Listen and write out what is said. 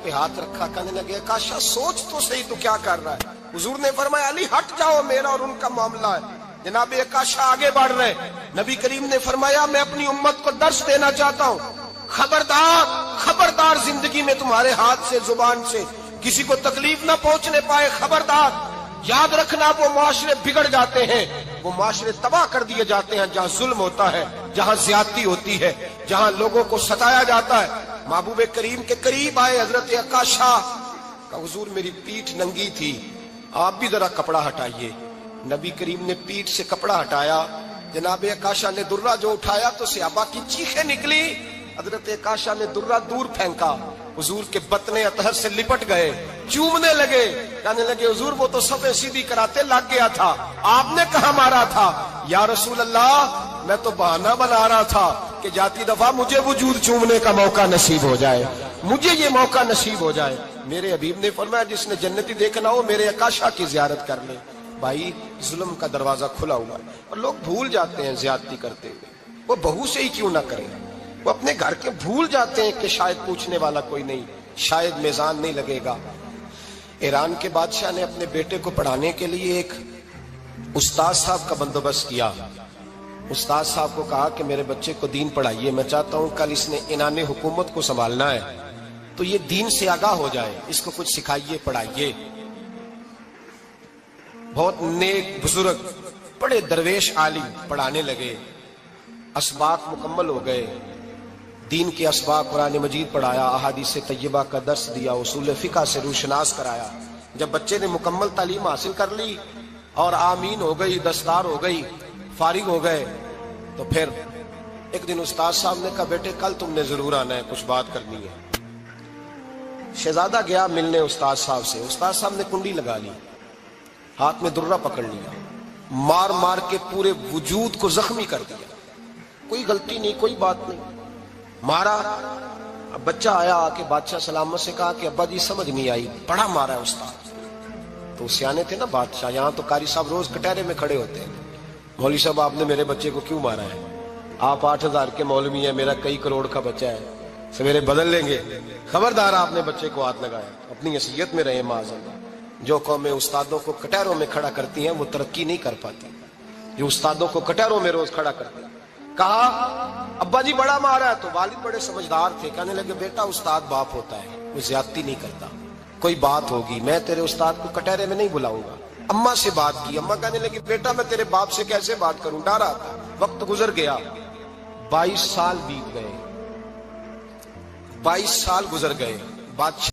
پہ ہاتھ رکھا، کہنے لگے کاشا سوچ تو صحیح تو کیا کر رہا ہے؟ حضور نے فرمایا علی ہٹ جاؤ، میرا اور ان کا معاملہ ہے۔ جناب کاشا آگے بڑھ رہے، نبی کریم نے فرمایا میں اپنی امت کو درس دینا چاہتا ہوں، خبردار خبردار زندگی میں تمہارے ہاتھ سے زبان سے کسی کو تکلیف نہ پہنچنے پائے، خبردار۔ یاد رکھنا وہ معاشرے بگڑ جاتے ہیں، وہ معاشرے تباہ کر دیے جاتے ہیں جہاں ظلم ہوتا ہے، جہاں زیادتی ہوتی ہے، جہاں لوگوں کو ستایا جاتا ہے۔ محبوب کریم کے قریب آئے حضرت عکاشہ، کہا حضور میری پیٹھ ننگی تھی، آپ بھی ذرا کپڑا ہٹائیے۔ نبی کریم نے پیٹھ سے کپڑا ہٹایا، جناب عکاشہ نے درہ جو اٹھایا تو صحابہ کی چیخیں نکلی۔ حضرت عکاشہ نے درہ دور پھینکا، حضور کے بطن اطہر سے لپٹ گئے، چومنے لگے، کہنے لگے حضور وہ تو صفیں سیدھی کراتے لگ گیا تھا، آپ نے کہاں مارا تھا؟ یا رسول اللہ میں تو بہانہ بنا رہا تھا کہ جاتی دفعہ مجھے وجود چومنے کا موقع نصیب ہو جائے، مجھے یہ موقع نصیب ہو جائے۔ میرے حبیب نے فرمایا جس نے جنتی دیکھنا ہو میرے عکاشہ کی زیارت کر لے۔ بھائی ظلم کا دروازہ کھلا ہوا ہے اور لوگ بھول جاتے ہیں زیادتی کرتے ہوئے، وہ بہو سے ہی کیوں نہ کریں، وہ اپنے گھر کے بھول جاتے ہیں کہ شاید پوچھنے والا کوئی نہیں، شاید میزان نہیں لگے گا۔ ایران کے بادشاہ نے اپنے بیٹے کو پڑھانے کے لیے ایک استاد صاحب کا بندوبست کیا۔ استاد صاحب کو کہا کہ میرے بچے کو دین پڑھائیے، میں چاہتا ہوں کل اس نے عنان حکومت کو سنبھالنا ہے تو یہ دین سے آگاہ ہو جائے، اس کو کچھ سکھائیے پڑھائیے۔ بہت نیک بزرگ بڑے درویش عالم پڑھانے لگے، اسباق مکمل ہو گئے، دین کے اسباق قرآن مجید پڑھایا، احادیث طیبہ کا درس دیا، اصول فقہ سے روشناس کرایا۔ جب بچے نے مکمل تعلیم حاصل کر لی اور آمین ہو گئی، دستار ہو گئی، فارغ ہو گئے، تو پھر ایک دن استاد صاحب نے کہا بیٹے کل تم نے ضرور آنا ہے، کچھ بات کرنی ہے۔ شہزادہ گیا ملنے استاد صاحب سے، استاد صاحب نے کنڈی لگا لی، ہاتھ میں درہ پکڑ لیا، مار مار کے پورے وجود کو زخمی کر دیا، کوئی غلطی نہیں، کوئی بات نہیں، مارا۔ اب بچہ آیا آ کے بادشاہ سلامت سے کہا کہ ابا جی سمجھ نہیں آئی، بڑا مارا ہے استاد۔ تو سیانے تھے نا بادشاہ، یہاں تو قاری صاحب روز کٹہرے میں کھڑے ہوتے ہیں، مولوی صاحب آپ نے میرے بچے کو کیوں مارا ہے؟ آپ 8,000 کے مولوی ہیں، میرا کئی کروڑ کا بچہ ہے، سویرے بدل لیں گے، خبردار آپ نے بچے کو ہاتھ لگایا، اپنی حیثیت میں رہے معاذاللہ۔ جو قومیں استادوں کو کٹہروں میں کھڑا کرتی ہیں وہ ترقی نہیں کر پاتی، جو استادوں کو کٹہروں میں روز کھڑا کرتی ہیں۔ کہا ابا جی بڑا مارا ہے، تو والد بڑے سمجھدار تھے، کہنے لگے بیٹا استاد باپ ہوتا ہے، وہ زیادتی نہیں کرتا، کوئی بات ہوگی میں تیرے استاد کو کٹہرے میں نہیں بلاؤں گا۔ اماں سے بات کی، اماں کہنے لگی بیٹا میں تیرے باپ سے کیسے بات کروں، ڈرا تھا۔ وقت گزر گیا، 22 سال بیت گئے، 22 سال گزر گئے، بادشاہ